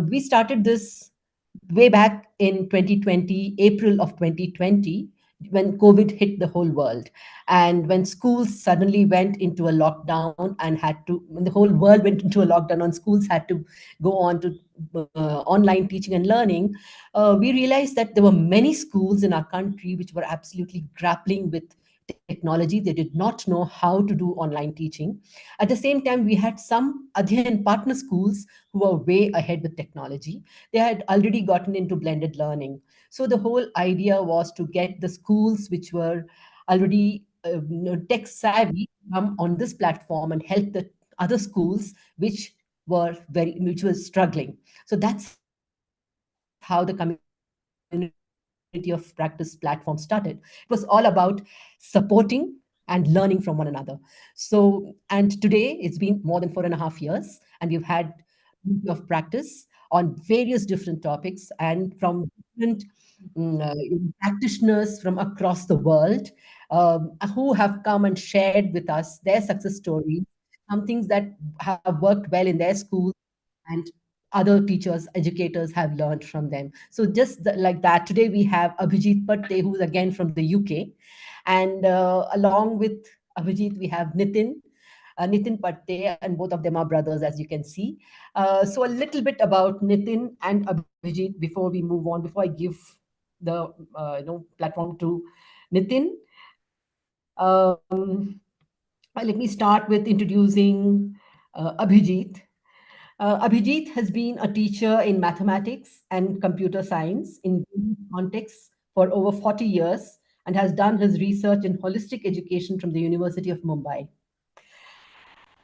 We started this way back in 2020, April of 2020, when COVID hit the whole world. And when schools suddenly went into a lockdown and had to, when the whole world went into a lockdown and schools had to go on to online teaching and learning, we realized that there were many schools in our country which were absolutely grappling with technology. They did not know how to do online teaching. At the same time, we had some Adhyan partner schools who were way ahead with technology. They had already gotten into blended learning. So the whole idea was to get the schools which were already tech savvy come on this platform and help the other schools which were struggling. So that's how the community of practice platform started. It was all about supporting and learning from one another. And today it's been more than 4.5 years, and we've had plenty of practice on various different topics and from different practitioners from across the world, who have come and shared with us their success stories, some things that have worked well in their schools, and other teachers, educators have learned from them. So just like that, today we have Abhijit Patte, who's again from the UK, and along with Abhijit, we have Nitin Patte, and both of them are brothers, as you can see. So a little bit about Nitin and Abhijit before we move on, before I give the platform to Nitin. Let me start with introducing Abhijit. Abhijit has been a teacher in mathematics and computer science in various contexts for over 40 years and has done his research in holistic education from the University of Mumbai.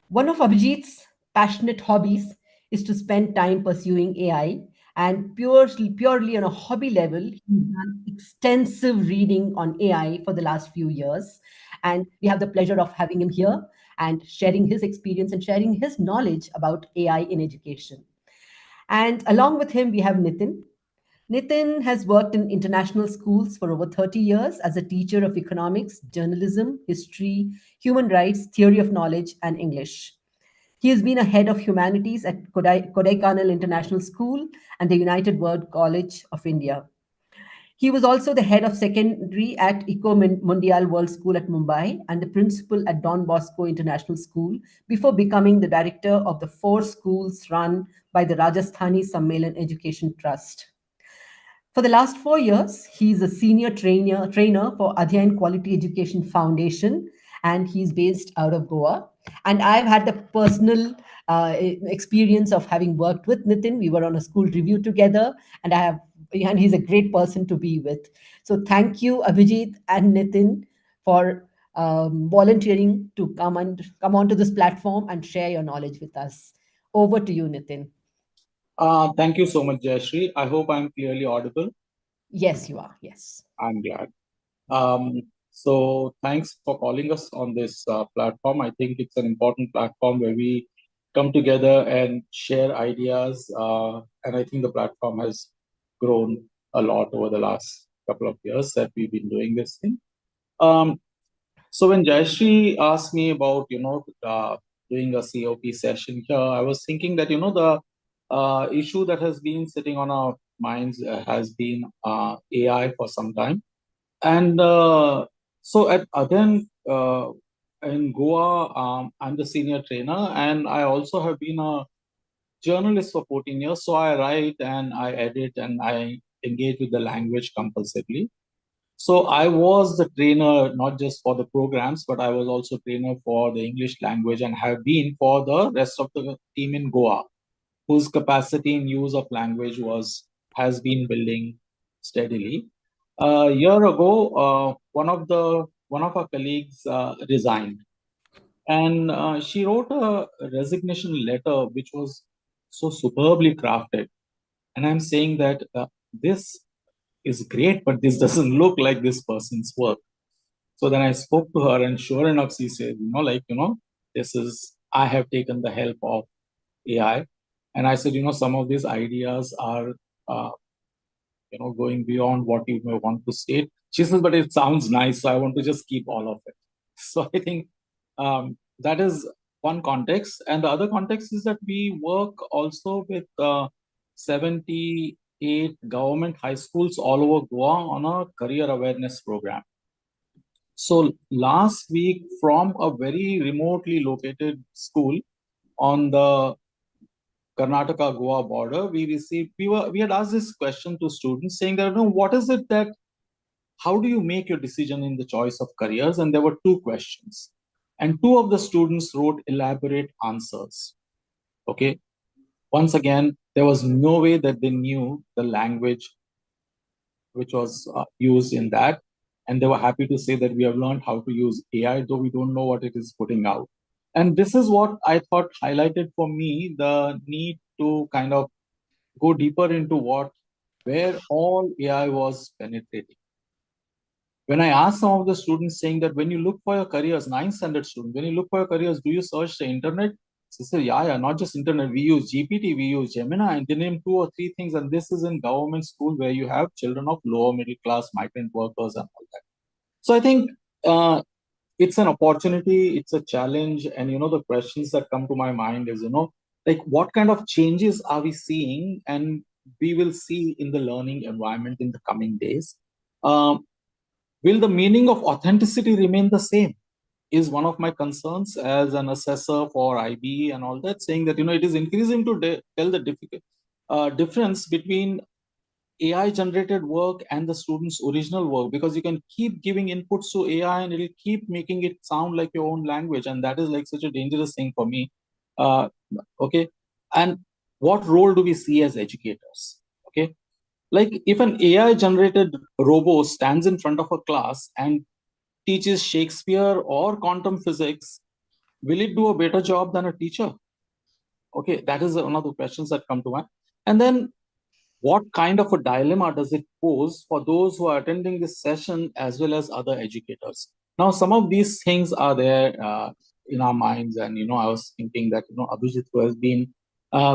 One of Abhijit's passionate hobbies is to spend time pursuing AI, and purely on a hobby level, he's done extensive reading on AI for the last few years. And we have the pleasure of having him here and sharing his experience and sharing his knowledge about AI in education. And along with him, we have Nitin. Nitin has worked in international schools for over 30 years as a teacher of economics, journalism, history, human rights, theory of knowledge, and English. He has been a head of humanities at Kodaikanal International School and the United World College of India. He was also the head of secondary at Eco Mundial World School at Mumbai and the principal at Don Bosco International School before becoming the director of the four schools run by the Rajasthani Sammelan Education Trust. For the last 4 years, he's a senior trainer for Adhyan Quality Education Foundation, and he's based out of Goa. And I've had the personal experience of having worked with Nitin. We were on a school review together, and he's a great person to be with. So thank you, Abhijit and Nitin, for volunteering to come onto this platform and share your knowledge with us. Over to you, Nitin. Thank you so much, Jayashree. I hope I'm clearly audible. Yes, you are. Yes. I'm glad. So thanks for calling us on this platform. I think it's an important platform where we come together and share ideas. And I think the platform has grown a lot over the last couple of years that we've been doing this thing. So when Jayashree asked me about, doing a COP session here, I was thinking that, the issue that has been sitting on our minds has been AI for some time. And so at Adhan in Goa, I'm the senior trainer, and I also have been a journalist for 14 years. So I write and I edit and I engage with the language compulsively. So I was the trainer not just for the programs, but I was also trainer for the English language and have been for the rest of the team in Goa, whose capacity in use of language has been building steadily. A year ago, one of our colleagues resigned, and she wrote a resignation letter, which was so superbly crafted. And I'm saying that this is great, but this doesn't look like this person's work. So then I spoke to her, and sure enough, she said, I have taken the help of AI. And I said, some of these ideas are, uh, going beyond what you may want to state. She says, but it sounds nice, so I want to just keep all of it. So I think that is one context. And the other context is that we work also with 78 government high schools all over Goa on a career awareness program. So last week, from a very remotely located school on the Karnataka Goa border, we had asked this question to students saying that, what is it that, how do you make your decision in the choice of careers? And there were two questions. And two of the students wrote elaborate answers. Okay. Once again, there was no way that they knew the language which was used in that. And they were happy to say that we have learned how to use AI, though we don't know what it is putting out. And this is what I thought highlighted for me the need to kind of go deeper into where all AI was penetrating. When I asked some of the students saying that when you look for your careers, ninth standard students, when you look for your careers, do you search the internet? They said, yeah, not just internet. We use GPT, we use Gemini, and they name two or three things. And this is in government school where you have children of lower middle class migrant workers and all that. So I think it's an opportunity, it's a challenge. And, the questions that come to my mind is, like what kind of changes are we seeing and we will see in the learning environment in the coming days? Um, Will the meaning of authenticity remain the same? Is one of my concerns as an assessor for IB and all that, saying that it is increasing to tell the difference between AI generated work and the student's original work, because you can keep giving inputs to AI and it'll keep making it sound like your own language, and that is like such a dangerous thing for me. Uh, okay, and what role do we see as educators? Okay, like if an AI generated robo stands in front of a class and teaches Shakespeare or quantum physics, will it do a better job than a teacher? Okay, that is one of the questions that come to mind. And then what kind of a dilemma does it pose for those who are attending this session as well as other educators? Now, some of these things are there in our minds. And, I was thinking that, Abhijit, who has been,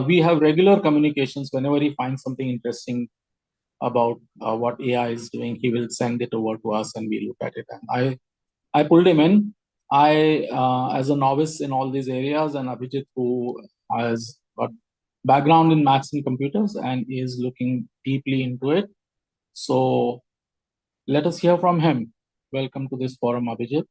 we have regular communications. Whenever he finds something interesting about what AI is doing, he will send it over to us and we look at it. And I pulled him in. As a novice in all these areas, and Abhijit, who has got background in maths and computers and is looking deeply into it. So let us hear from him. Welcome to this forum, Abhijit.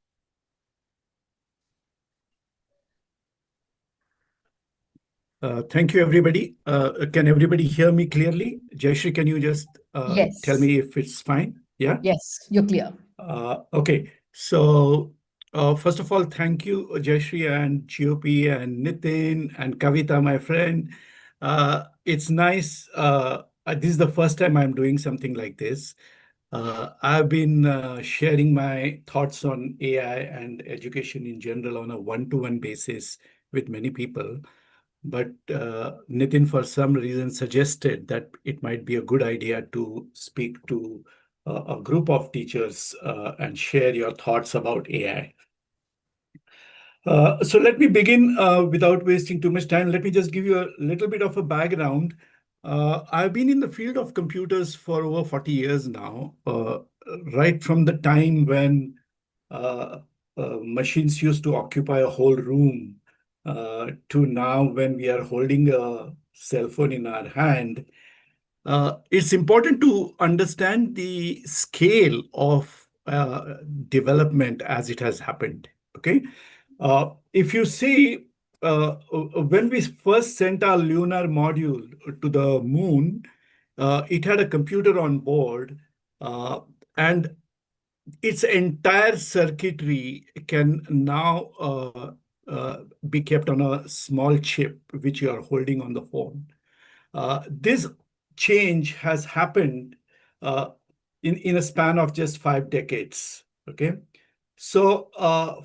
Thank you, everybody. Can everybody hear me clearly? Jayshree, can you just tell Yes. me if it's fine? Yeah? Yes, you're clear. Okay. So, first of all, thank you, Jayshree and GOP and Nitin and Kavita, my friend. It's nice. This is the first time I'm doing something like this. I've been sharing my thoughts on AI and education in general on a one-to-one basis with many people. But Nitin, for some reason, suggested that it might be a good idea to speak to a group of teachers and share your thoughts about AI. So let me begin without wasting too much time. Let me just give you a little bit of a background. I've been in the field of computers for over 40 years now, right from the time when uh, machines used to occupy a whole room to now when we are holding a cell phone in our hand. It's important to understand the scale of development as it has happened. Okay. If you see, when we first sent our lunar module to the moon, it had a computer on board, and its entire circuitry can now be kept on a small chip which you are holding on the phone. This change has happened uh, in a span of just 5 decades. Okay. So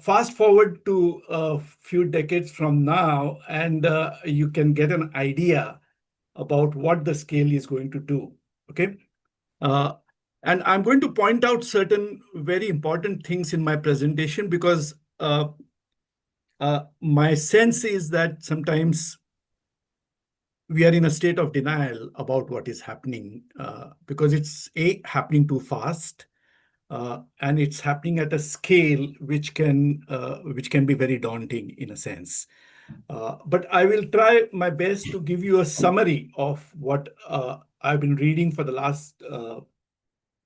fast forward to a few decades from now, and you can get an idea about what the scale is going to do. Okay. Uh, and I'm going to point out certain very important things in my presentation because my sense is that sometimes we are in a state of denial about what is happening because it's happening too fast, and it's happening at a scale which can be very daunting in a sense. But I will try my best to give you a summary of what I've been reading for the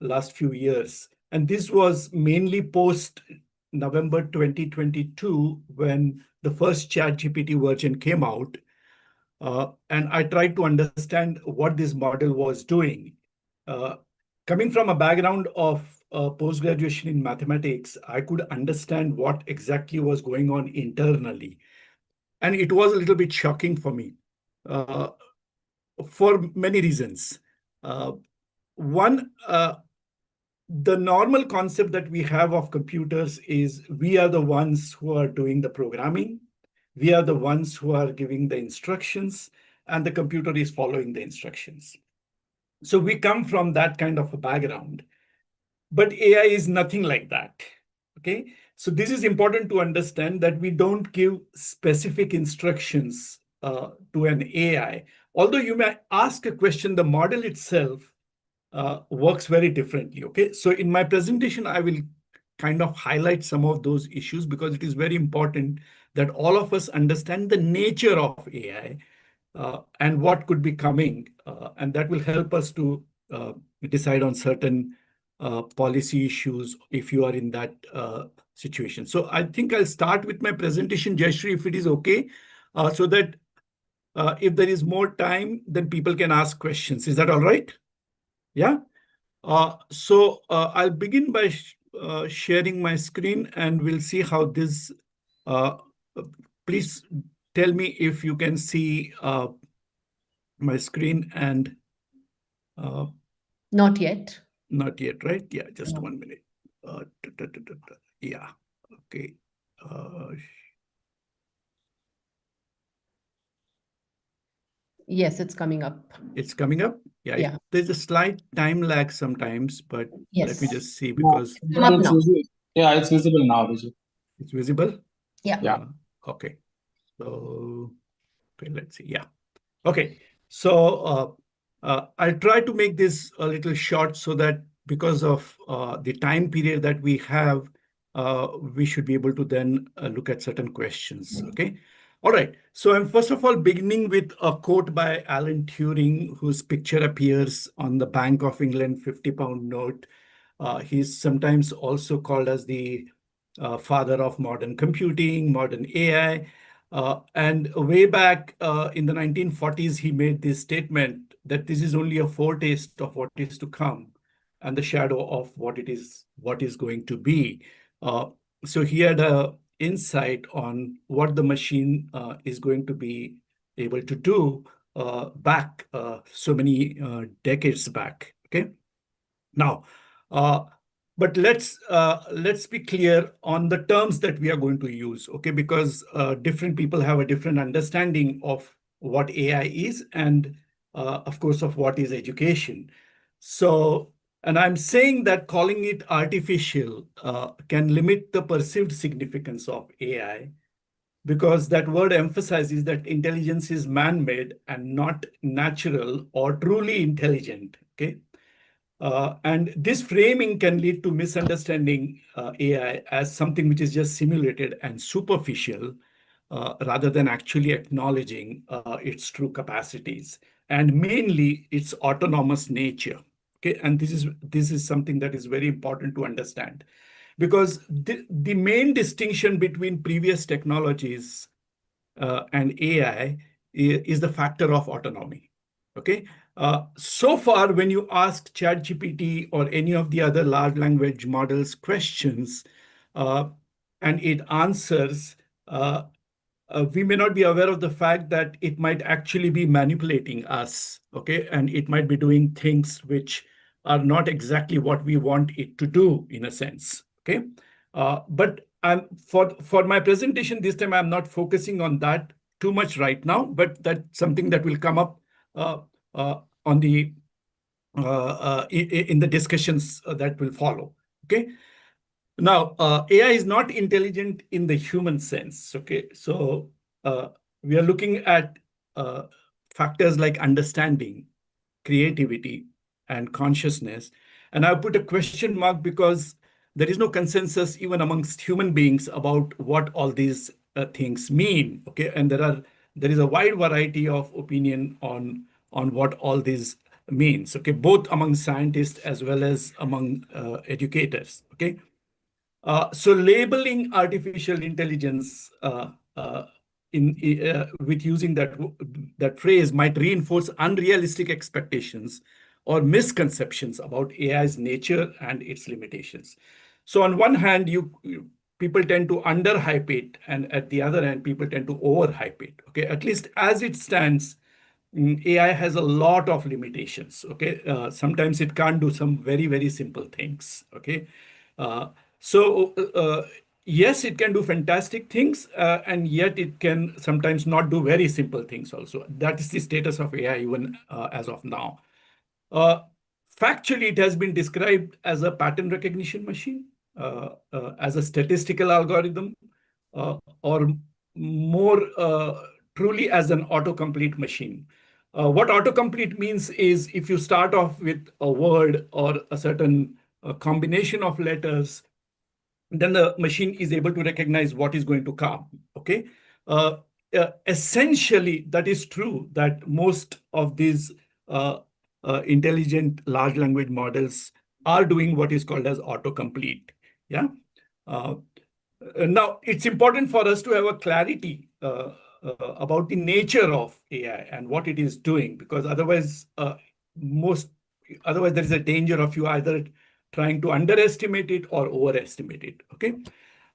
last few years. And this was mainly post November 2022 when the first ChatGPT version came out. And I tried to understand what this model was doing. Uh, Coming from a background of post-graduation in mathematics, I could understand what exactly was going on internally. And it was a little bit shocking for me uh, for many reasons. Uh, One, the normal concept that we have of computers is we are the ones who are doing the programming, we are the ones who are giving the instructions, and the computer is following the instructions. So we come from that kind of a background. But AI is nothing like that. Okay. So this is important to understand that we don't give specific instructions to an AI. Although you may ask a question, the model itself works very differently. Okay. So in my presentation, I will kind of highlight some of those issues because it is very important that all of us understand the nature of AI and what could be coming. And that will help us to uh, decide on certain policy issues if you are in that situation. So I think I'll start with my presentation, Jayashree, if it is okay, so that if there is more time, then people can ask questions. Is that all right? Yeah. I'll begin by sharing my screen and we'll see how this, uh, please tell me if you can see my screen and Not yet. not yet, right? Yeah, just No. 1 minute. Yeah, okay. Uh, Yes, it's coming up. it's coming up. Yeah, Yeah. there's a slight time lag sometimes, but let me Yes. just see Yeah, because Come up now. yeah, it's visible now, Vijay. it's visible. Yeah. Yeah. Okay. So, okay, let's see. Yeah. Okay, so I'll try to make this a little short so that because of the time period that we have, we should be able to then look at certain questions. Okay. All right. So I'm first of all beginning with a quote by Alan Turing, whose picture appears on the Bank of England 50-pound note. He's sometimes also called as the father of modern computing, modern AI. And way back in the 1940s, he made this statement that this is only a foretaste of what is to come and the shadow of what is going to be. Uh, so he had a insight on what the machine is going to be able to do back so many decades back. Okay. Now, uh, but let's be clear on the terms that we are going to use, okay? Because different people have a different understanding of what AI is, and of course of what is education. So, and I'm saying that calling it artificial can limit the perceived significance of AI because that word emphasizes that intelligence is man-made and not natural or truly intelligent. Okay. And this framing can lead to misunderstanding AI as something which is just simulated and superficial rather than actually acknowledging its true capacities and mainly its autonomous nature. Okay, and this is something that is very important to understand because the main distinction between previous technologies and AI is the factor of autonomy. Okay. So far, when you ask ChatGPT or any of the other large language models questions, uh, and it answers, we may not be aware of the fact that it might actually be manipulating us, okay? And it might be doing things which are not exactly what we want it to do, in a sense, okay? But for my presentation this time, I'm not focusing on that too much right now, but that's something that will come up uh, on the in the discussions that will follow, okay? Now, AI is not intelligent in the human sense. Okay, so we are looking at uh, factors like understanding, creativity, and consciousness. And I put a question mark because there is no consensus even amongst human beings about what all these things mean. Okay, and there is a wide variety of opinion on what all this means. Okay, both among scientists as well as among educators. Okay, so labeling artificial intelligence in with using that phrase might reinforce unrealistic expectations or misconceptions about AI's nature and its limitations. So on one hand, people tend to underhype it, and at the other hand, people tend to overhype it. Okay, at least as it stands, AI has a lot of limitations. Okay, sometimes it can't do some very simple things. Okay, uh, so yes, it can do fantastic things, and yet it can sometimes not do very simple things also. That is the status of AI even as of now. Uh, Factually, it has been described as a pattern recognition machine, as a statistical algorithm, or more truly as an autocomplete machine. What autocomplete means is if you start off with a word or a certain combination of letters, then the machine is able to recognize what is going to come. Okay. Uh, Essentially, that is true that most of these uh, intelligent large language models are doing what is called as autocomplete. Yeah. Uh, Now, it's important for us to have a clarity about the nature of AI and what it is doing, because most otherwise there is a danger of you either trying to underestimate it or overestimate it. Okay.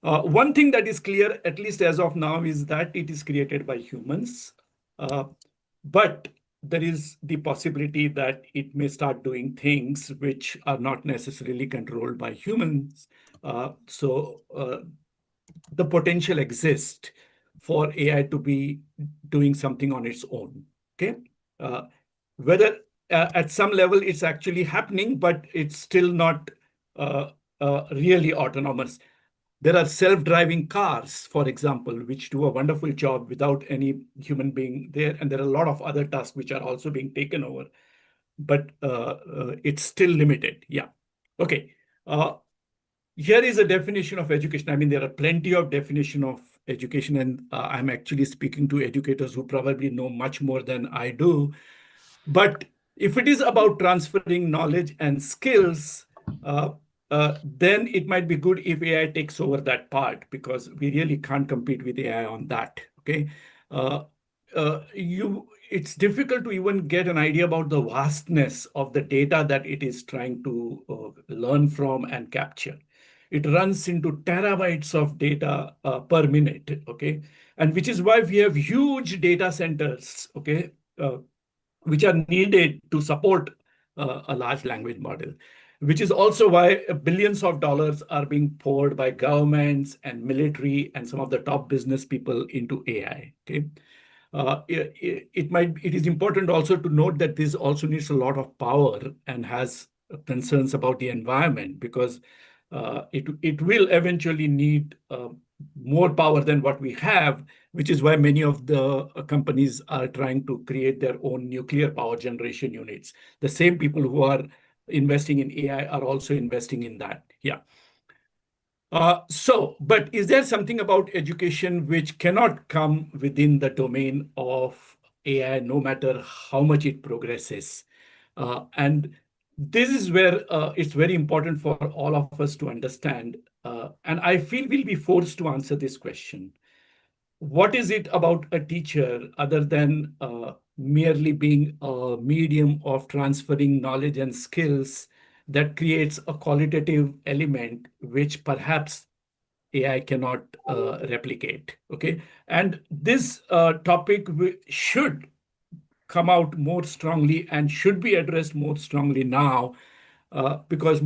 One thing that is clear, at least as of now, is that it is created by humans, uh, but there is the possibility that it may start doing things which are not necessarily controlled by humans. So the potential exists for AI to be doing something on its own. Okay, uh, whether at some level it's actually happening, but it's still not uh, really autonomous. There are self-driving cars, for example, which do a wonderful job without any human being there, and there are a lot of other tasks which are also being taken over, but it's still limited. Yeah. Okay. Here is a definition of education. I mean, there are plenty of definition of education, and I'm actually speaking to educators who probably know much more than I do. But if it is about transferring knowledge and skills, uh, then it might be good if AI takes over that part, because we really can't compete with AI on that. Okay, uh, it's difficult to even get an idea about the vastness of the data that it is trying to learn from and capture. It runs into terabytes of data per minute. Okay, and which is why we have huge data centers. Okay. Which are needed to support a large language model, which is also why billions of dollars are being poured by governments and military and some of the top business people into AI. Okay. It is important also to note that this also needs a lot of power and has concerns about the environment, because it will eventually need more power than what we have, which is why many of the companies are trying to create their own nuclear power generation units. The same people who are investing in AI are also investing in that. Yeah. But is there something about education which cannot come within the domain of AI, no matter how much it progresses? And this is where it's very important for all of us to understand. And I feel we'll be forced to answer this question. What is it about a teacher other than merely being a medium of transferring knowledge and skills that creates a qualitative element which perhaps AI cannot replicate? Okay, and this topic should come out more strongly and should be addressed more strongly now, because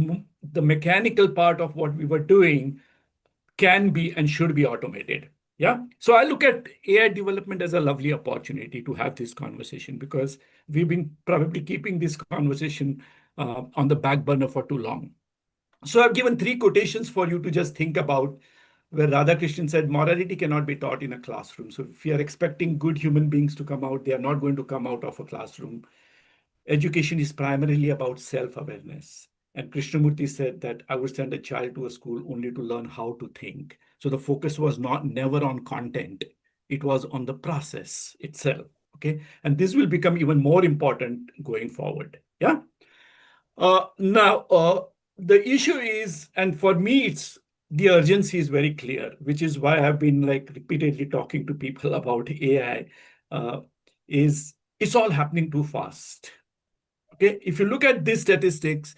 the mechanical part of what we were doing can be and should be automated. Yeah. So I look at AI development as a lovely opportunity to have this conversation, because we've been probably keeping this conversation on the back burner for too long. So I've given three quotations for you to just think about, where Radhakrishnan said, morality cannot be taught in a classroom. So if you are expecting good human beings to come out, they are not going to come out of a classroom. Education is primarily about self-awareness. And Krishnamurti said that I would send a child to a school only to learn how to think. So the focus was not never on content, it was on the process itself. Okay, and this will become even more important going forward. Yeah. Now, the issue is, and for me, it's the urgency is very clear, which is why I've been like repeatedly talking to people about AI. Is it's all happening too fast. Okay, if you look at these statistics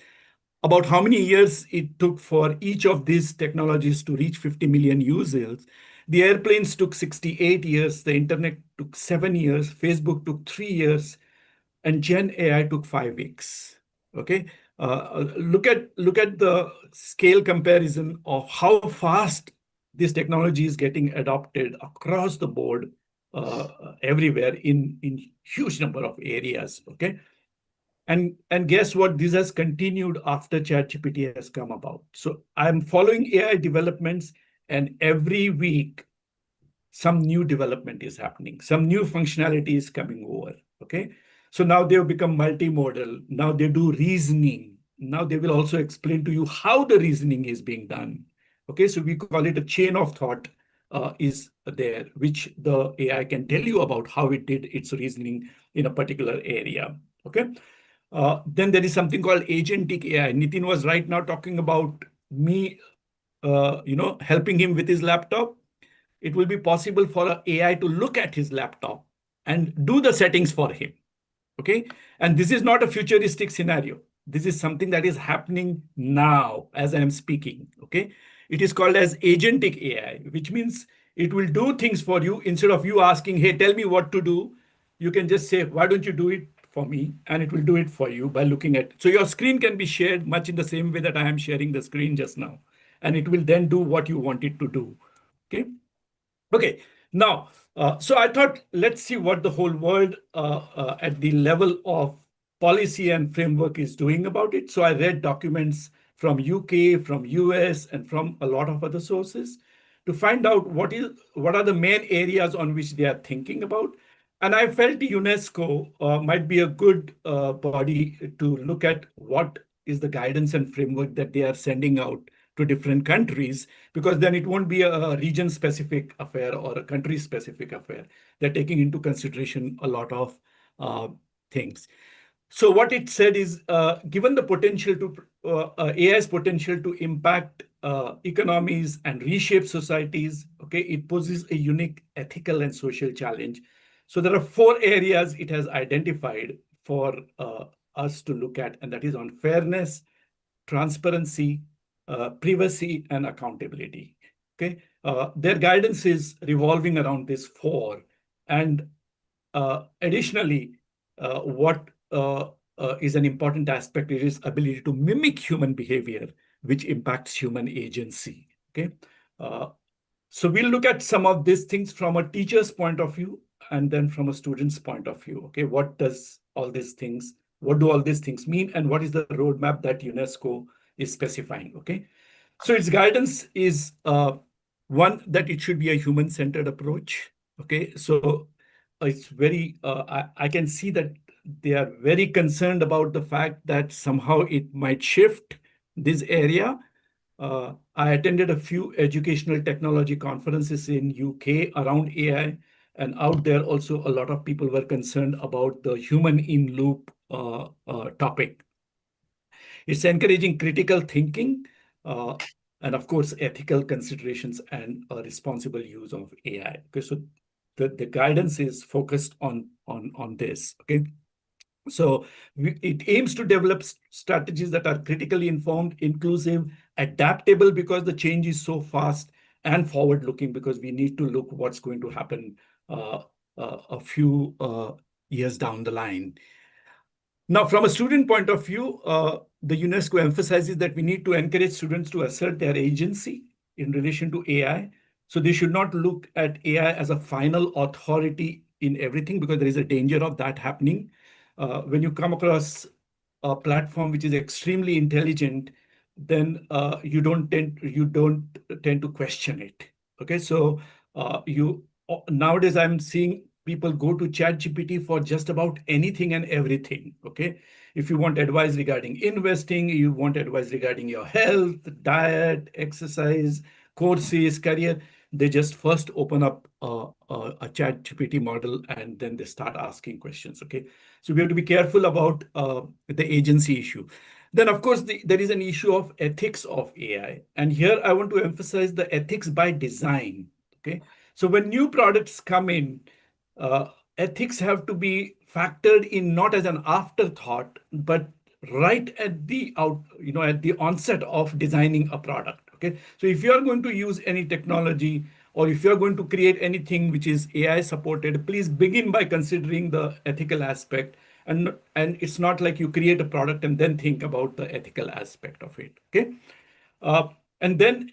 about how many years it took for each of these technologies to reach 50 million users, the airplanes took 68 years, the internet took 7 years, Facebook took 3 years, and Gen AI took 5 weeks. Okay, look at the scale comparison of how fast this technology is getting adopted across the board, everywhere in huge number of areas. Okay, and guess what? This has continued after ChatGPT has come about. So I'm following AI developments, and every week some new development is happening, some new functionality is coming over. Okay, so now they've become multimodal. Now they do reasoning. Now they will also explain to you how the reasoning is being done. Okay, so we call it a chain of thought is there, which the AI can tell you about how it did its reasoning in a particular area. Okay, then there is something called agentic AI. Nitin was right now talking about me, helping him with his laptop. It will be possible for an AI to look at his laptop and do the settings for him. Okay. And this is not a futuristic scenario. This is something that is happening now as I am speaking. Okay. It is called as agentic AI, which means it will do things for you instead of you asking, hey, tell me what to do. You can just say, why don't you do it for me? And it will do it for you by looking at. So your screen can be shared much in the same way that I am sharing the screen just now. And it will then do what you want it to do. Okay. Okay, now, so I thought let's see what the whole world at the level of policy and framework is doing about it. So I read documents from UK, from US, and from a lot of other sources to find out what are the main areas on which they are thinking about. And I felt UNESCO might be a good body to look at what is the guidance and framework that they are sending out to different countries, because then it won't be a region specific affair or a country specific affair. They're taking into consideration a lot of things. So what it said is, given the potential to AI's potential to impact economies and reshape societies, okay, it poses a unique ethical and social challenge. So there are 4 areas it has identified for us to look at, and that is on fairness, transparency, privacy, and accountability. Okay, their guidance is revolving around this 4, and additionally, what is an important aspect is ability to mimic human behavior, which impacts human agency. Okay, uh, so we'll look at some of these things from a teacher's point of view and then from a student's point of view. Okay, what do all these things mean, and what is the roadmap that UNESCO is specifying? Okay, so its guidance is one, that it should be a human-centered approach. Okay, so it's very I can see that they are very concerned about the fact that somehow it might shift this area. I attended a few educational technology conferences in UK around AI, and out there also a lot of people were concerned about the human in loop topic. It's encouraging critical thinking, uh, and of course ethical considerations and a responsible use of AI. Okay, so the guidance is focused on this. Okay, so it aims to develop strategies that are critically informed, inclusive, adaptable, because the change is so fast, and forward-looking, because we need to look what's going to happen a few years down the line. Now, from a student point of view, the UNESCO emphasizes that we need to encourage students to assert their agency in relation to AI. So they should not look at AI as a final authority in everything, because there is a danger of that happening. When you come across a platform which is extremely intelligent, then you don't tend to question it. Okay, so you nowadays I'm seeing people go to ChatGPT for just about anything and everything. Okay. If you want advice regarding investing, you want advice regarding your health, diet, exercise, courses, career, they just first open up a ChatGPT model and then they start asking questions. Okay. So we have to be careful about the agency issue. Then, of course, there is an issue of ethics of AI. And here I want to emphasize the ethics by design. Okay. So when new products come in, uh, ethics have to be factored in not as an afterthought, but right at the at the onset of designing a product. Okay. So if you are going to use any technology or if you're going to create anything which is AI supported, please begin by considering the ethical aspect. And it's not like you create a product and then think about the ethical aspect of it. Okay. Uh, and then,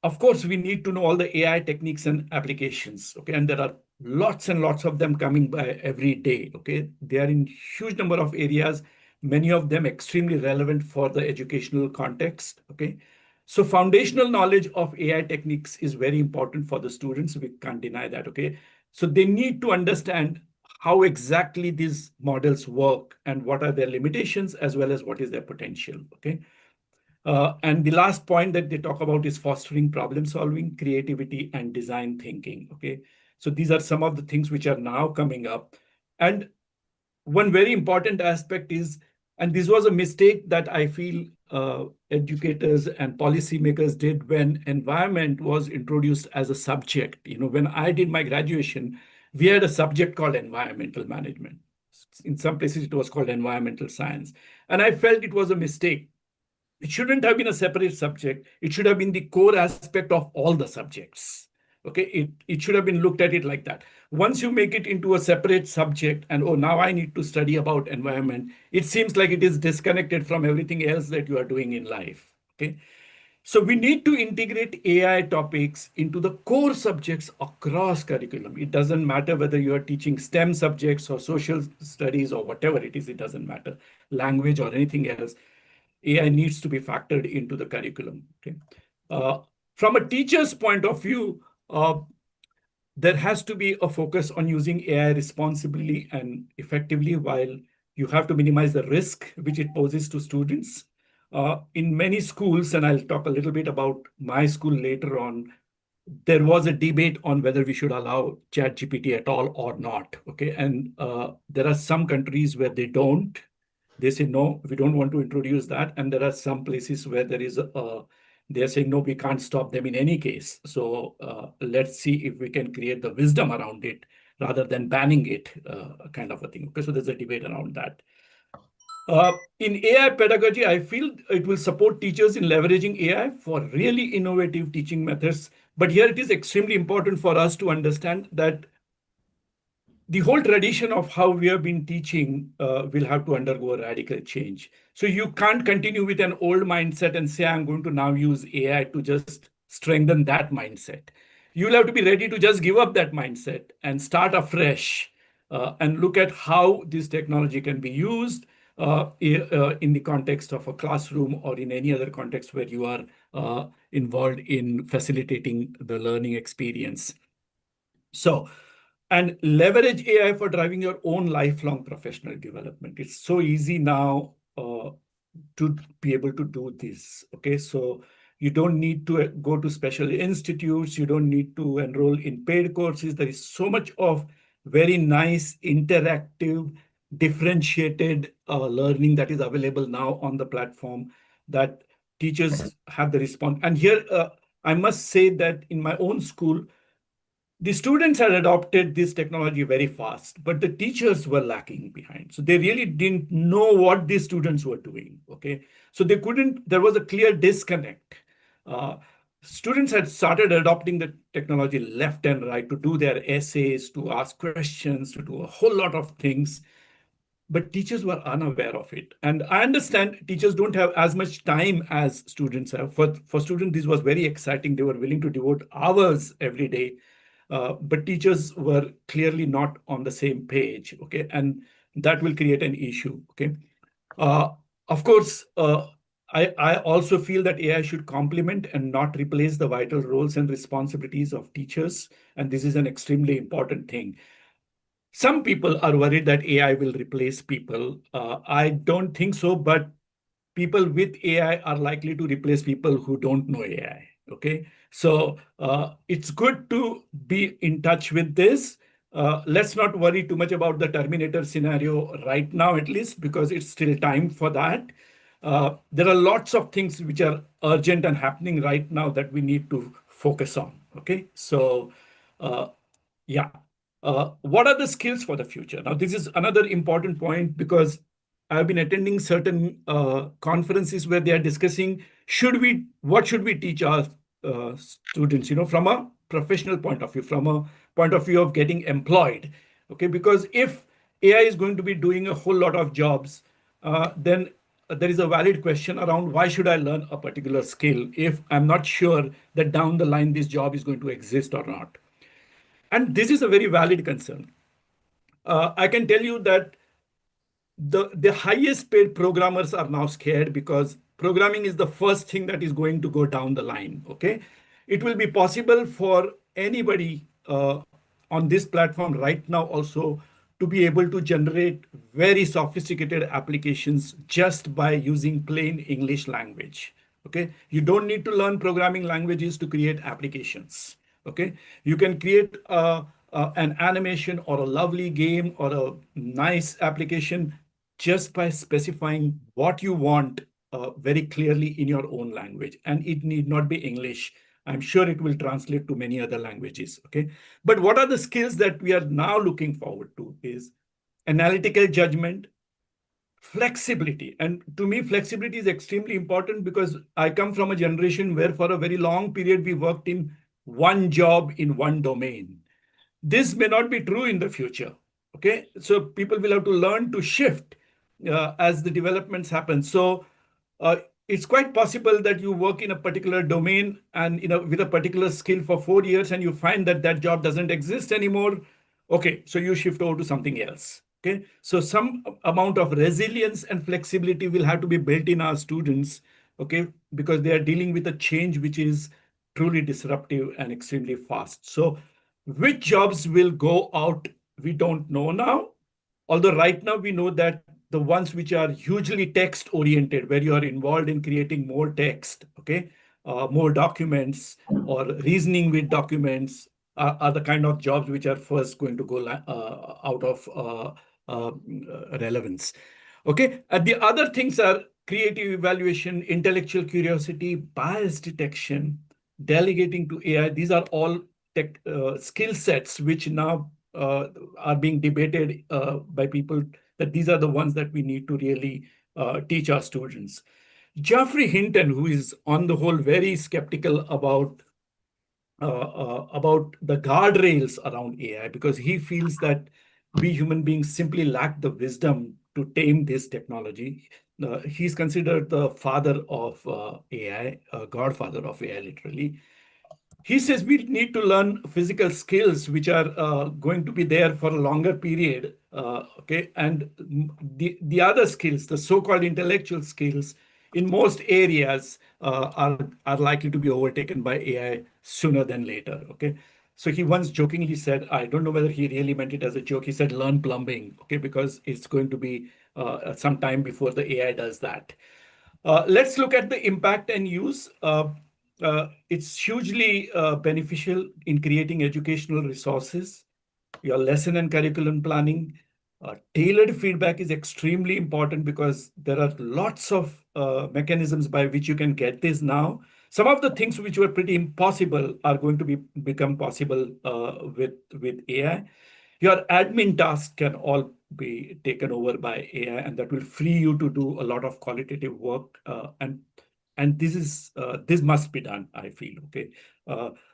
of course, we need to know all the AI techniques and applications. Okay. And there are lots and lots of them coming by every day. Okay. They are in huge number of areas, many of them extremely relevant for the educational context. Okay. So foundational knowledge of AI techniques is very important for the students. We can't deny that. Okay. So they need to understand how exactly these models work and what are their limitations as well as what is their potential. Okay. And the last point that they talk about is fostering problem solving, creativity, and design thinking. Okay. So these are some of the things which are now coming up. And one very important aspect is, and this was a mistake that I feel educators and policymakers did when environment was introduced as a subject. When I did my graduation, we had a subject called environmental management. In some places, it was called environmental science. And I felt it was a mistake. It shouldn't have been a separate subject. It should have been the core aspect of all the subjects. Okay, it should have been looked at it like that. Once you make it into a separate subject and, oh, now I need to study about environment, it seems like it is disconnected from everything else that you are doing in life. Okay. So we need to integrate AI topics into the core subjects across curriculum. It doesn't matter whether you are teaching STEM subjects or social studies or whatever it is, it doesn't matter, language or anything else. AI needs to be factored into the curriculum. Okay. Uh, from a teacher's point of view, there has to be a focus on using AI responsibly and effectively, while you have to minimize the risk which it poses to students. In many schools, and I'll talk a little bit about my school later on, there was a debate on whether we should allow ChatGPT at all or not. Okay, and there are some countries where they don't. They say no, we don't want to introduce that, and there are some places where they are saying no, we can't stop them in any case. So let's see if we can create the wisdom around it rather than banning it, kind of a thing. Okay, so there's a debate around that. In AI pedagogy, I feel it will support teachers in leveraging AI for really innovative teaching methods. But here it is extremely important for us to understand that the whole tradition of how we have been teaching will have to undergo a radical change. So you can't continue with an old mindset and say, I'm going to now use AI to just strengthen that mindset. You'll have to be ready to just give up that mindset and start afresh, and look at how this technology can be used in the context of a classroom or in any other context where you are involved in facilitating the learning experience. So, and leverage AI for driving your own lifelong professional development. It's so easy now to be able to do this. Okay, so you don't need to go to special institutes. You don't need to enroll in paid courses. There is so much of very nice, interactive, differentiated learning that is available now on the platform that teachers have the response. And here, I must say that in my own school, the students had adopted this technology very fast, but the teachers were lacking behind. So they really didn't know what the students were doing. Okay. So they couldn't, there was a clear disconnect. Uh, Students had started adopting the technology left and right to do their essays, to ask questions, to do a whole lot of things, but teachers were unaware of it. And I understand teachers don't have as much time as students have. For students, this was very exciting. They were willing to devote hours every day, but teachers were clearly not on the same page. Okay, and that will create an issue. Okay, uh, of course, I also feel that AI should complement and not replace the vital roles and responsibilities of teachers, and this is an extremely important thing. Some people are worried that AI will replace people. I don't think so, but people with AI are likely to replace people who don't know AI. Okay, so it's good to be in touch with this. Let's not worry too much about the Terminator scenario right now, at least, because it's still time for that. There are lots of things which are urgent and happening right now that we need to focus on. Okay, so uh, yeah. What are the skills for the future? Now, this is another important point because I've been attending certain conferences where they are discussing what should we teach our students, from a professional point of view, from a point of view of getting employed. Okay, because if AI is going to be doing a whole lot of jobs, then there is a valid question around why should I learn a particular skill if I'm not sure that down the line this job is going to exist or not. And this is a very valid concern. I can tell you that the highest paid programmers are now scared because programming is the first thing that is going to go down the line. Okay, it will be possible for anybody on this platform right now also to be able to generate very sophisticated applications just by using plain English language. Okay, you don't need to learn programming languages to create applications. Okay, you can create an animation or a lovely game or a nice application just by specifying what you want very clearly in your own language. And it need not be English. I'm sure it will translate to many other languages. Okay. But what are the skills that we are now looking forward to is analytical judgment, flexibility. And to me, flexibility is extremely important because I come from a generation where for a very long period we worked in one job in one domain. This may not be true in the future. Okay, so people will have to learn to shift as the developments happen. So uh, it's quite possible that you work in a particular domain and with a particular skill for 4 years and you find that that job doesn't exist anymore. Okay, so you shift over to something else. Okay, so some amount of resilience and flexibility will have to be built in our students. Okay, because they are dealing with a change which is truly disruptive and extremely fast. So which jobs will go out, we don't know now. Although right now we know that the ones which are hugely text oriented, where you are involved in creating more text, okay, more documents or reasoning with documents are the kind of jobs which are first going to go out of relevance. Okay, and the other things are creative evaluation, intellectual curiosity, bias detection, delegating to AI. These are all skill sets which now are being debated by people that these are the ones that we need to really teach our students. Geoffrey Hinton, who is on the whole very skeptical about the guardrails around AI because he feels that we human beings simply lack the wisdom to tame this technology. He's considered the father of AI, godfather of AI, literally. He says we need to learn physical skills which are going to be there for a longer period. Okay, and the other skills, the so-called intellectual skills, in most areas are likely to be overtaken by AI sooner than later. Okay, so he once jokingly said, I don't know whether he really meant it as a joke. He said, "Learn plumbing," okay, because it's going to be some time before the AI does that. Let's look at the impact and use. It's hugely beneficial in creating educational resources, your lesson and curriculum planning. Tailored feedback is extremely important because there are lots of mechanisms by which you can get this now. Some of the things which were pretty impossible are going to become possible with AI. Your admin tasks can all be taken over by AI, and that will free you to do a lot of qualitative work. And this must be done, I feel. Okay.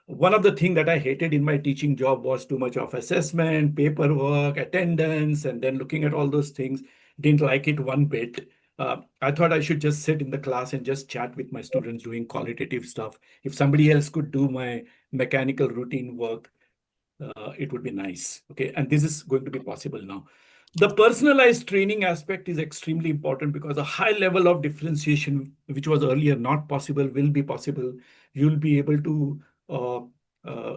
One of the things that I hated in my teaching job was too much of assessment, paperwork, attendance, and then looking at all those things. Didn't like it one bit. I thought I should just sit in the class and just chat with my students doing qualitative stuff. If somebody else could do my mechanical routine work, it would be nice. Okay, and this is going to be possible now. The personalized training aspect is extremely important because a high level of differentiation, which was earlier not possible, will be possible. You'll be able to uh,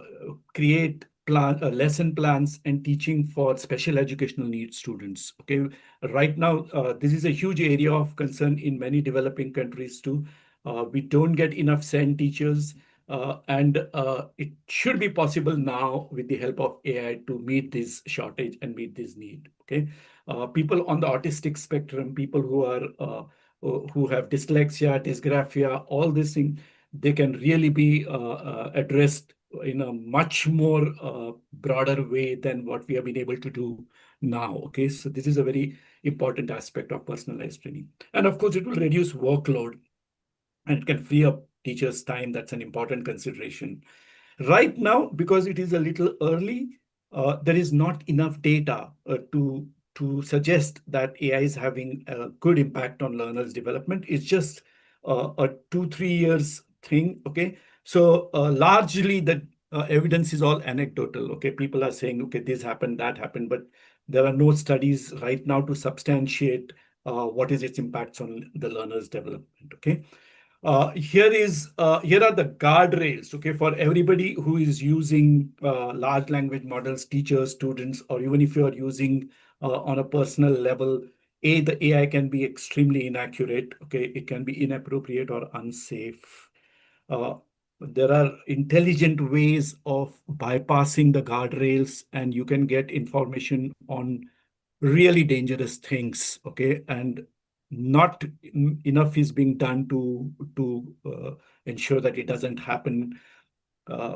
create lesson plans and teaching for special educational needs students. Okay, right now this is a huge area of concern in many developing countries too. We don't get enough SEN teachers, and it should be possible now with the help of AI to meet this shortage and meet this need. Okay, people on the autistic spectrum, people who are who have dyslexia, dysgraphia, all these things, they can really be addressed in a much more broader way than what we have been able to do now. Okay, so this is a very important aspect of personalized training. And of course, it will reduce workload and it can free up teachers' time. That's an important consideration. Right now, because it is a little early, there is not enough data to suggest that AI is having a good impact on learners' development. It's just a 2-3 years thing. Okay, so largely the evidence is all anecdotal. Okay, people are saying, okay, this happened, that happened, but there are no studies right now to substantiate what is its impacts on the learner's development. Okay. Here are the guardrails, okay, for everybody who is using large language models, teachers, students, or even if you are using on a personal level. The AI can be extremely inaccurate. Okay, it can be inappropriate or unsafe. Uh, there are intelligent ways of bypassing the guardrails, and you can get information on really dangerous things. Okay, and not enough is being done to ensure that it doesn't happen.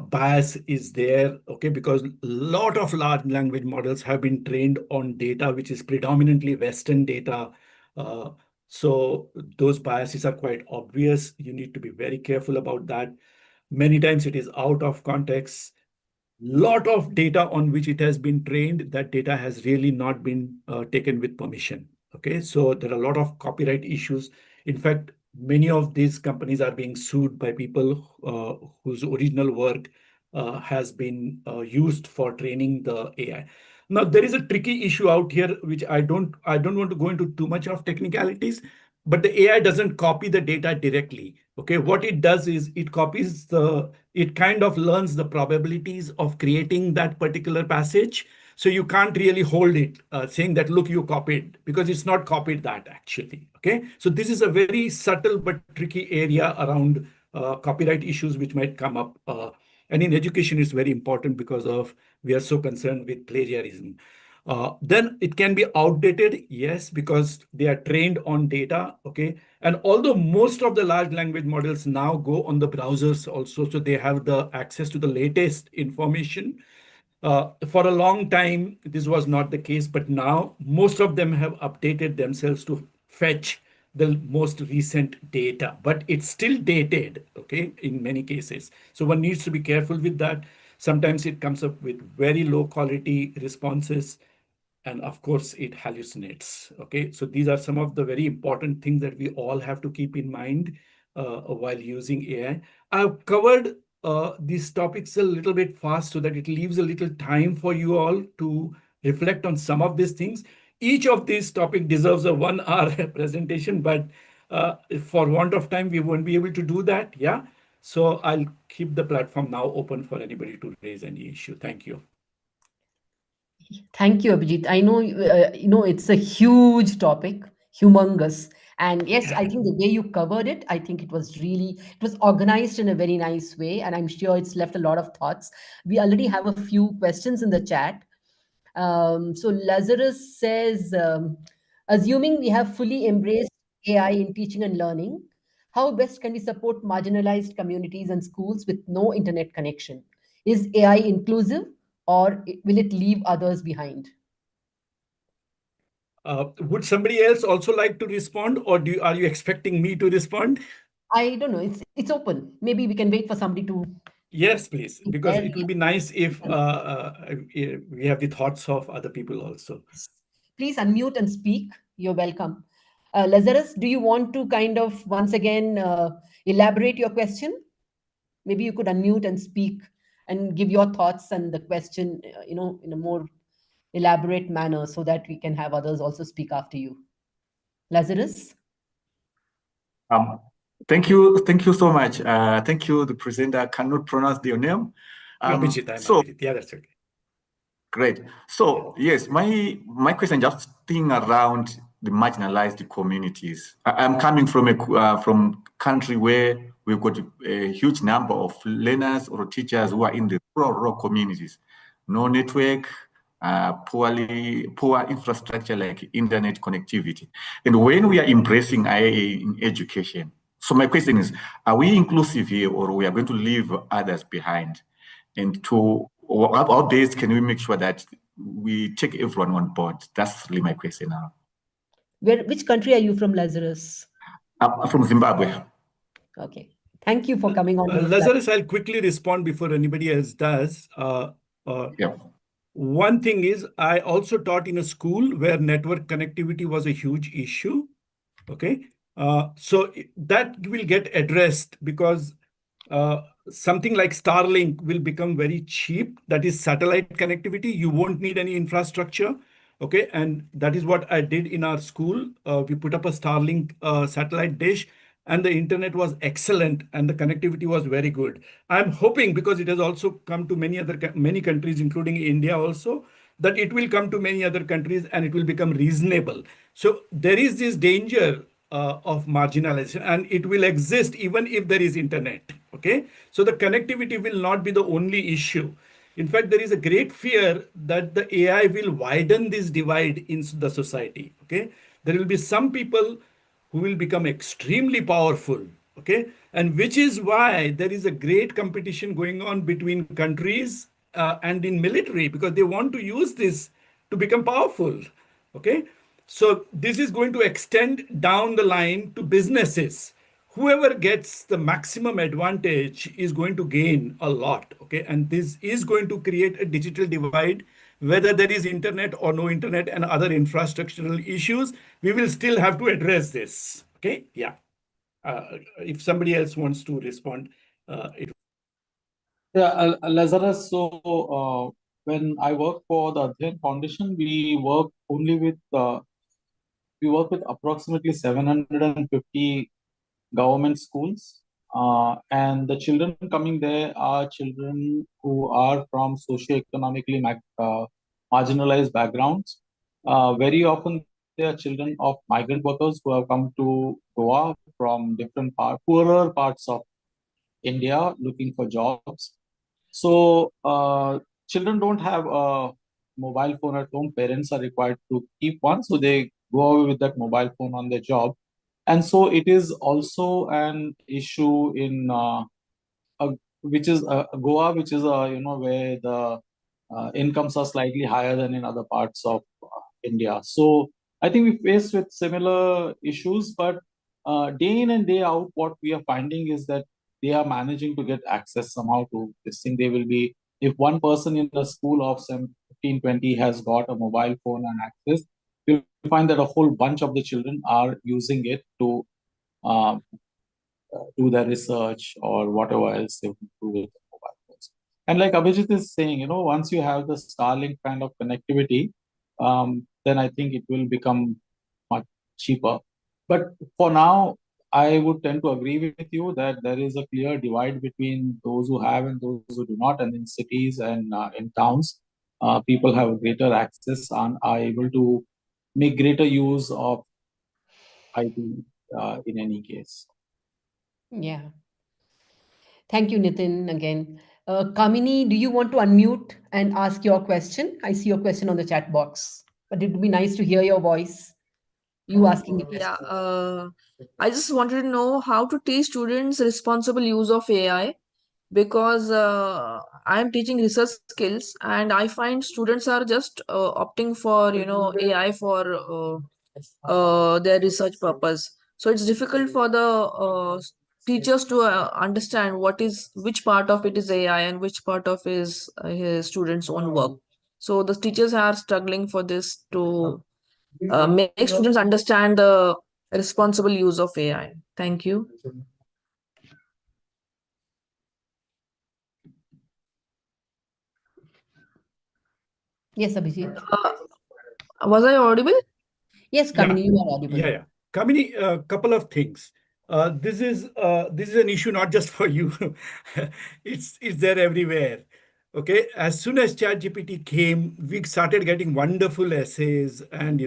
Bias is there, okay, because a lot of large language models have been trained on data which is predominantly Western data. Uh, so those biases are quite obvious. You need to be very careful about that. Many times it is out of context. Lot of data on which it has been trained, that data has really not been taken with permission. Okay, so there are a lot of copyright issues. In fact, many of these companies are being sued by people whose original work has been used for training the AI. Now, there is a tricky issue out here, which I don't want to go into too much of technicalities, but the AI doesn't copy the data directly. Okay, what it does is it kind of learns the probabilities of creating that particular passage. So you can't really hold it saying that, look, you copied, because it's not copied that actually. Okay, so this is a very subtle but tricky area around copyright issues which might come up. And in education, it's very important because of we are so concerned with plagiarism. Then it can be outdated, yes, because they are trained on data. Okay, and although most of the large language models now go on the browsers also, so they have the access to the latest information. For a long time, this was not the case, but now most of them have updated themselves to fetch the most recent data, but it's still dated, okay, in many cases. So one needs to be careful with that. Sometimes it comes up with very low quality responses, and of course it hallucinates. Okay, so these are some of the very important things that we all have to keep in mind while using AI. I've covered these topics a little bit fast so that it leaves a little time for you all to reflect on some of these things. Each of these topics deserves a 1 hour presentation, but for want of time we won't be able to do that. Yeah, so I'll keep the platform now open for anybody to raise any issue. Thank you. Thank you, Abhijit. I know, it's a huge topic, humongous. And yes, I think the way you covered it, I think it was organized in a very nice way. And I'm sure it's left a lot of thoughts. We already have a few questions in the chat. So Lazarus says, assuming we have fully embraced AI in teaching and learning, how best can we support marginalized communities and schools with no internet connection? Is AI inclusive or will it leave others behind? Would somebody else also like to respond, or are you expecting me to respond? I don't know. It's open. Maybe we can wait for somebody to Yes, please, because share it will be nice if we have the thoughts of other people also. Please unmute and speak. You're welcome. Lazarus, do you want to kind of once again elaborate your question? Maybe you could unmute and speak and give your thoughts and the question, in a more elaborate manner so that we can have others also speak after you. Lazarus? Um, thank you so much. Thank you, the presenter. I cannot pronounce your name. Abhijit, I'm So Abhijit. Yeah, that's okay. Great. So yes, my question just thing around the marginalized communities. I'm coming from from country where we've got a huge number of learners or teachers who are in the rural communities, no network, poor infrastructure like internet connectivity. And when we are embracing IA in education, so my question is, are we inclusive here, or we are going to leave others behind? And to how best can we make sure that we take everyone on board? That's really my question now. Which country are you from, Lazarus? I'm from Zimbabwe. Okay. Thank you for coming on to this platform. Lazarus, I'll quickly respond before anybody else does. Yeah. One thing is, I also taught in a school where network connectivity was a huge issue. Okay. So that will get addressed because something like Starlink will become very cheap. That is satellite connectivity. You won't need any infrastructure. Okay. And that is what I did in our school. We put up a Starlink satellite dish, and the internet was excellent and the connectivity was very good. I'm hoping, because it has also come to many countries, including India also, that it will come to many other countries and it will become reasonable. So there is this danger of marginalization, and it will exist even if there is internet. Okay, so the connectivity will not be the only issue. In fact, there is a great fear that the AI will widen this divide in the society. Okay, there will be some people who will become extremely powerful. Okay, and which is why there is a great competition going on between countries and in military, because they want to use this to become powerful. Okay, so this is going to extend down the line to businesses. Whoever gets the maximum advantage is going to gain a lot. Okay, and this is going to create a digital divide. Whether there is internet or no internet and other infrastructural issues, we will still have to address this. Okay, yeah. If somebody else wants to respond, it. Yeah, Lazarus. So when I work for the Adyan Foundation, we work with approximately 750 government schools, and the children coming there are children who are from socioeconomically marginalized backgrounds. Very often, they are children of migrant workers who have come to Goa from poorer parts of India looking for jobs. So children don't have a mobile phone at home. Parents are required to keep one, so they go away with that mobile phone on their job. And so it is also an issue in which is Goa, which is where the incomes are slightly higher than in other parts of India. So I think we face with similar issues, but day in and day out, what we are finding is that they are managing to get access somehow to this thing. They will be, if one person in a school of some 15, 20 has got a mobile phone and access, you'll find that a whole bunch of the children are using it to um, do their research or whatever else they want to do with the mobile phones. And like Abhijit is saying, once you have the Starlink kind of connectivity, then I think it will become much cheaper. But for now, I would tend to agree with you that there is a clear divide between those who have and those who do not. And in cities and in towns, people have greater access and are able to make greater use of IT in any case. Yeah. Thank you, Nitin, again. Kamini, do you want to unmute and ask your question? I see your question on the chat box, but it would be nice to hear your voice. You asking a Yeah, question. I just wanted to know how to teach students responsible use of AI, because I'm teaching research skills and I find students are just opting for AI for their research purpose. So it's difficult for the teachers to understand which part of it is AI and which part of is his students' own work. So the teachers are struggling for this to make students understand the responsible use of AI. Thank you. Yes, Abhijit. Was I audible? Yes, Yeah, Kamini, you are audible. yeah. Kamini, a couple of things. This is an issue not just for you. It's there everywhere. Okay, as soon as ChatGPT came, we started getting wonderful essays and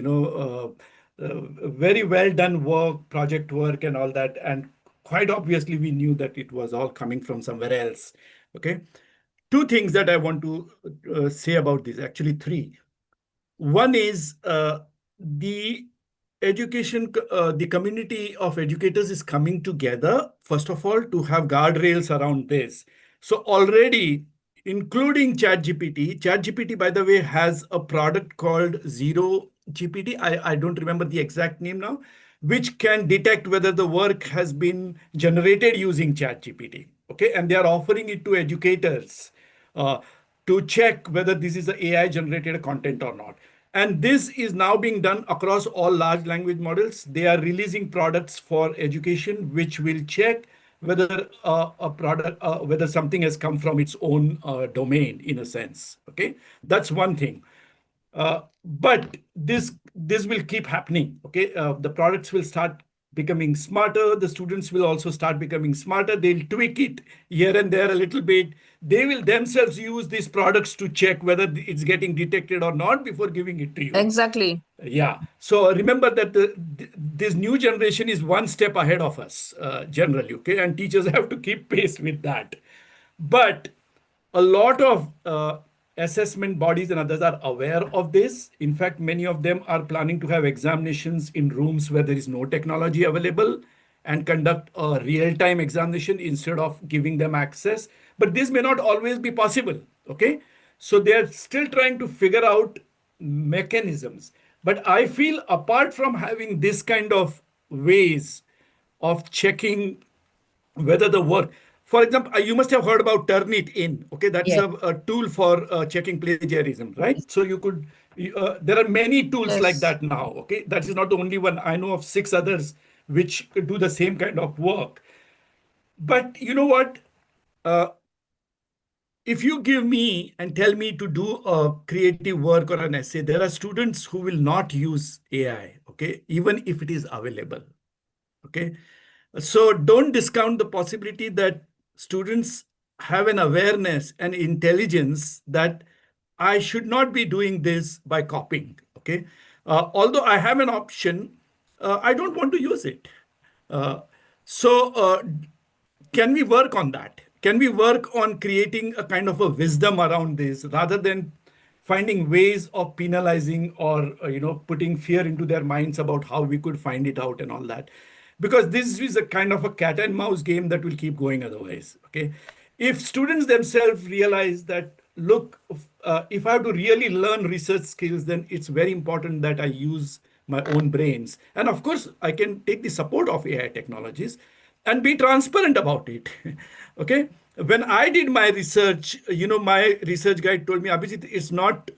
very well done work, project work, and all that. And quite obviously, we knew that it was all coming from somewhere else. Okay, two things that I want to say about this. Actually, three. One is the the community of educators is coming together, first of all, to have guardrails around this. So already, including ChatGPT, by the way, has a product called Zero GPT. I don't remember the exact name now, which can detect whether the work has been generated using ChatGPT. Okay, and they are offering it to educators. To check whether this is a AI generated content or not. And this is now being done across all large language models. They are releasing products for education, which will check whether a product, whether something has come from its own domain, in a sense. Okay, that's one thing. But this will keep happening. Okay, the products will start becoming smarter. The students will also start becoming smarter. They'll tweak it here and there a little bit. They will themselves use these products to check whether it's getting detected or not before giving it to you. Exactly. Yeah. So remember that this new generation is one step ahead of us, generally. Okay, and teachers have to keep pace with that. But a lot of assessment bodies and others are aware of this. In fact, many of them are planning to have examinations in rooms where there is no technology available and conduct a real-time examination instead of giving them access. But this may not always be possible. Okay, so they are still trying to figure out mechanisms. But I feel apart from having this kind of ways of checking whether the work, for example, you must have heard about Turnitin. Okay, that's Yes, a tool for checking plagiarism, yes. right? So you could, there are many tools like Yes. that now. Okay, that is not the only one. I know of six others which do the same kind of work. But you know what? Uh, if you give me and tell me to do a creative work or an essay, there are students who will not use AI. Okay, even if it is available. Okay, so don't discount the possibility that students have an awareness and intelligence that I should not be doing this by copying. Okay, although I have an option, I don't want to use it. Uh, so can we work on that? Can we work on creating a kind of a wisdom around this rather than finding ways of penalizing or putting fear into their minds about how we could find it out and all that? Because this is a kind of a cat and mouse game that will keep going otherwise. Okay, if students themselves realize that, look, if I have to really learn research skills, then it's very important that I use my own brains. And of course, I can take the support of AI technologies and be transparent about it. Okay. When I did my research, my research guide told me, Abhijit, it's not,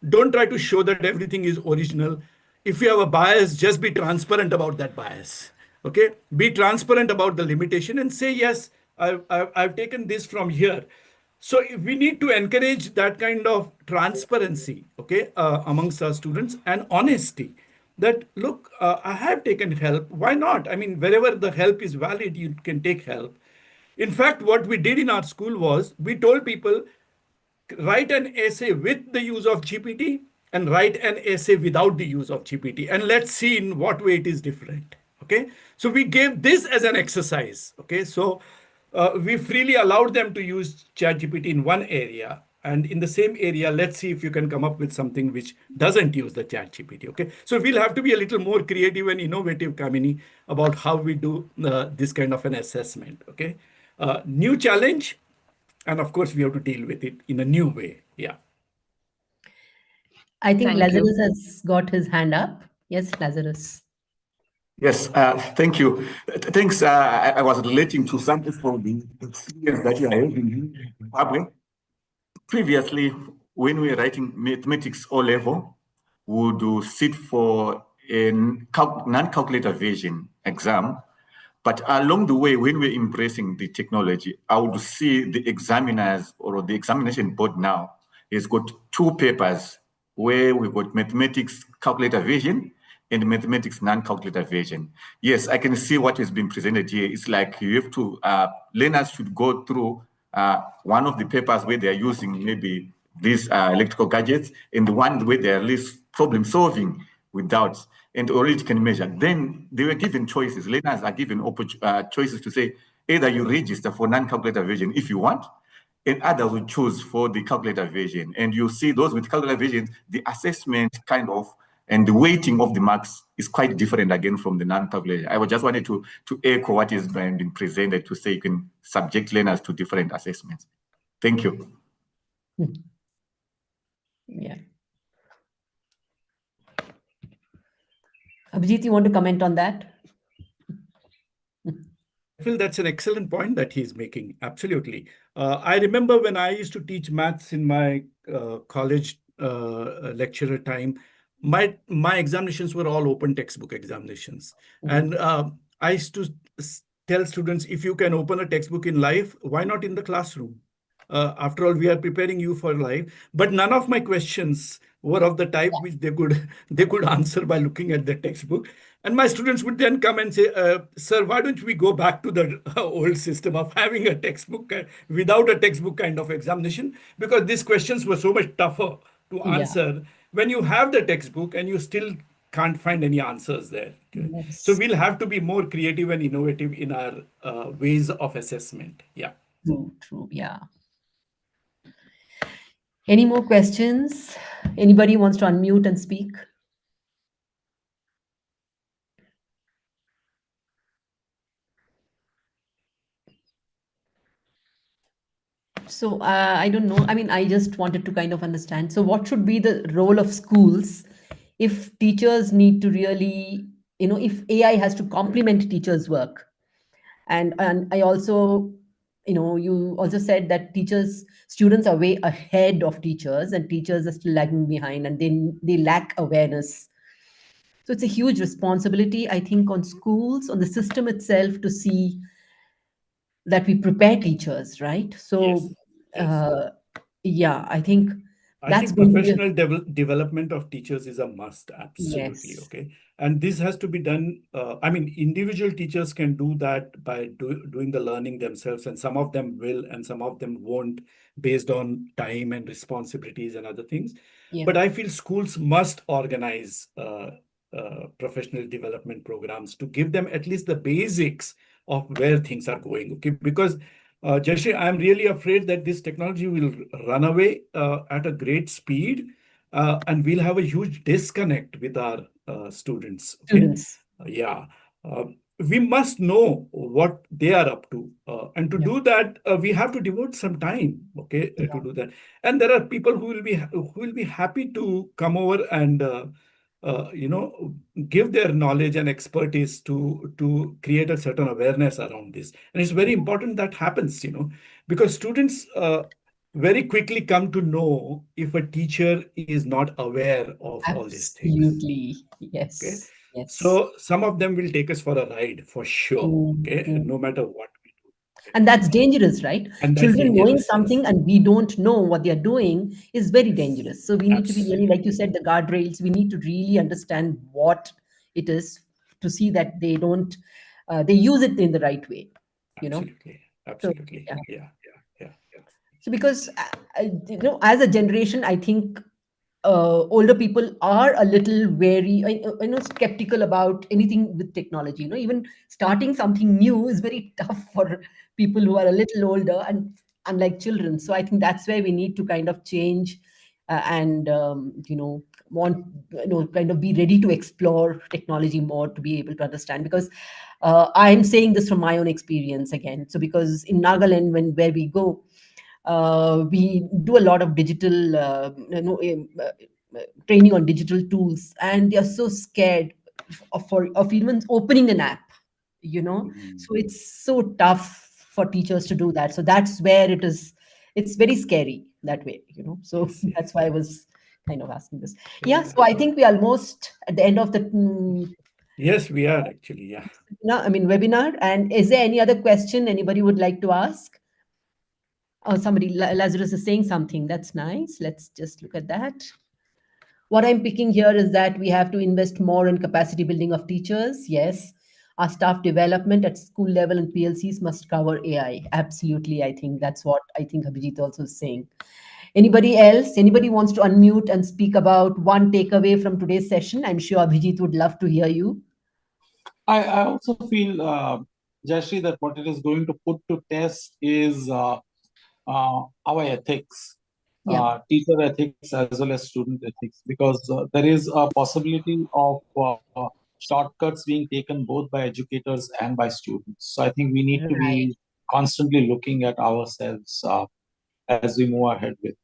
don't try to show that everything is original. If you have a bias, just be transparent about that bias. Okay. Be transparent about the limitation and say, yes, I've taken this from here. So we need to encourage that kind of transparency, okay, amongst our students, and honesty. That, look, I have taken help. Why not? I mean, wherever the help is valid, you can take help. In fact, what we did in our school was we told people, write an essay with the use of GPT and write an essay without the use of GPT, and let's see in what way it is different. Okay, so we gave this as an exercise. Okay, so we freely allowed them to use ChatGPT in one area, and in the same area, let's see if you can come up with something which doesn't use the ChatGPT. Okay, so we'll have to be a little more creative and innovative, Kamini, about how we do this kind of an assessment. Okay, new challenge, and of course we have to deal with it in a new way. Yeah. I think Thank you. Lazarus has got his hand up. Yes, Lazarus. Yes, thank you. Thanks. I was relating to something from the experience that you are having in Zimbabwe. Previously, when we were writing mathematics O level, we would sit for a non-calculator version exam. But along the way, when we're embracing the technology, I would see the examiners or the examination board now has got two papers where we've got mathematics calculator version and mathematics non-calculator version. Yes, I can see what has been presented here. It's like you have to, learners should go through one of the papers where they're using maybe these electrical gadgets, and the one where they're least problem solving with doubts, and already can measure. Then they were given choices. Learners are given choices to say, either you register for non-calculator version if you want, and others will choose for the calculator version. And you see those with calculator versions, the assessment kind of and the weighting of the marks is quite different again from the non-calculator. I just wanted to echo what is being presented to say you can subject learners to different assessments. Thank you. Yeah. Abhijit, you want to comment on that? I feel that's an excellent point that he's making. Absolutely. I remember when I used to teach maths in my college lecturer time, my examinations were all open textbook examinations. And I used to tell students, if you can open a textbook in life, why not in the classroom? After all, we are preparing you for life. But none of my questions were of the type which they could answer by looking at the textbook. And my students would then come and say, sir, why don't we go back to the old system of having a textbook without a textbook kind of examination? Because these questions were so much tougher to answer when you have the textbook and you still can't find any answers there. Okay? Yes. So we'll have to be more creative and innovative in our ways of assessment. Yeah. True. Yeah. Any more questions? Anybody wants to unmute and speak? So I don't know. I mean, I just wanted to kind of understand. So what should be the role of schools if teachers need to really, if AI has to complement teachers' work? And I also, you also said that students are way ahead of teachers, and teachers are still lagging behind, and they lack awareness. So it's a huge responsibility, I think, on schools, on the system itself, to see that we prepare teachers, right? So, Yes. yeah, I think I that's think going to be professional development of teachers is a must, absolutely. yes, Okay. And this has to be done. I mean, individual teachers can do that by doing the learning themselves, and some of them will, and some of them won't, based on time and responsibilities and other things. yeah, But I feel schools must organize professional development programs to give them at least the basics of where things are going. Okay. Because Jashi, I'm really afraid that this technology will run away at a great speed, and we'll have a huge disconnect with our students. Okay, students. yeah, uh, we must know what they are up to, and to Yeah, do that, we have to devote some time. Okay, yeah, to do that, and there are people who will be happy to come over and give their knowledge and expertise to create a certain awareness around this. And it's very important that happens, because students very quickly come to know if a teacher is not aware of all these things. absolutely. Okay, Yes, yes. so some of them will take us for a ride for sure. Okay, Mm. no matter what we do. And that's dangerous, right? And that's Children knowing dangerous. something Yes. and we don't know what they're doing is very dangerous. So we need to be really, like you Absolutely. said, the guardrails. We need to really understand what it is to see that they don't, they use it in the right way, you know? Absolutely. So, Absolutely. yeah. Yeah. Yeah. Yeah. So because, as a generation, I think older people are a little wary, skeptical about anything with technology. Even starting something new is very tough for people who are a little older and unlike children. So I think that's where we need to kind of change and want kind of be ready to explore technology more to be able to understand. Because I'm saying this from my own experience again. So because in Nagaland, where we go, we do a lot of digital training on digital tools, and they are so scared of even opening an app. So it's so tough for teachers to do that. So that's where it's very scary that way. So Yes. Yes. that's why I was kind of asking this. Yeah, Yeah. so I think we are almost at the end of the Yes, we are actually. Yeah. webinar. And is there any other question anybody would like to ask? Oh, somebody, Lazarus is saying something. That's nice. Let's just look at that. What I'm picking here is that we have to invest more in capacity building of teachers. Yes. our staff development at school level and PLCs must cover AI. Absolutely, I think that's what I think Abhijit also is saying. Anybody else? Anybody wants to unmute and speak about one takeaway from today's session? I'm sure Abhijit would love to hear you. I also feel, Jayashree, that what it is going to put to test is our ethics, Yeah. teacher ethics as well as student ethics, because there is a possibility of shortcuts being taken both by educators and by students. So I think we need to Right. be constantly looking at ourselves as we move ahead with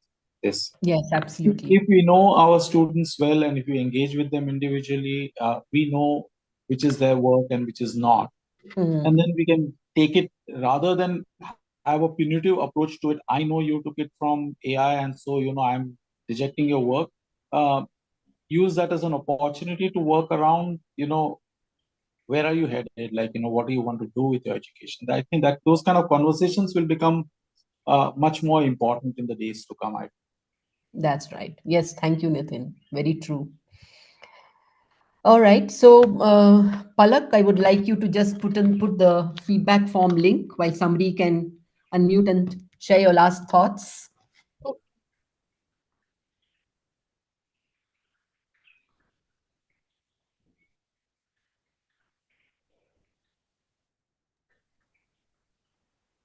this. Yes, absolutely. If we know our students well and if we engage with them individually, we know which is their work and which is not. And then we can take it rather than have a punitive approach to it. I know you took it from AI, and so I'm rejecting your work. Uh, Use that as an opportunity to work around. Where are you headed? Like, what do you want to do with your education? I think that those kind of conversations will become much more important in the days to come. That's right. Yes, thank you, Nitin. Very true. All right. So, Palak, I would like you to just put the feedback form link while somebody can unmute and share your last thoughts.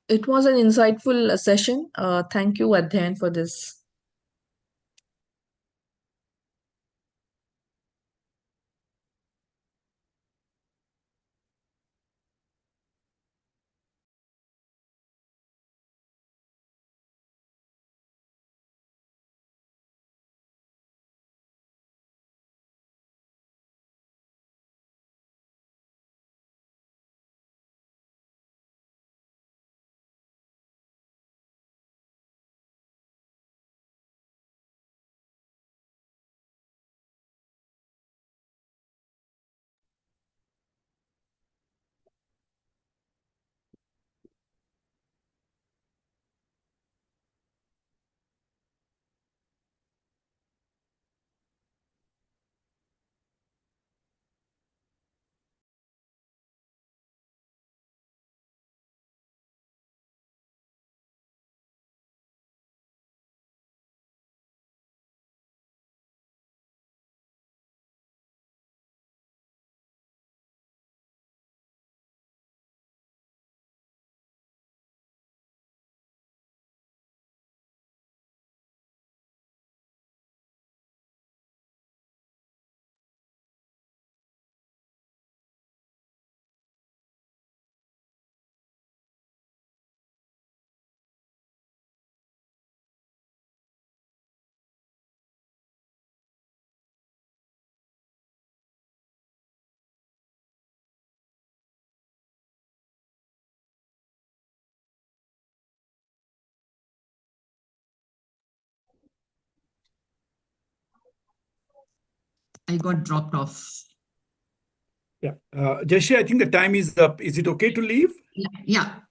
It was an insightful session. Thank you, Adhyan, for this. I got dropped off. Yeah. Jashi, I think the time is up. Is it okay to leave? Yeah.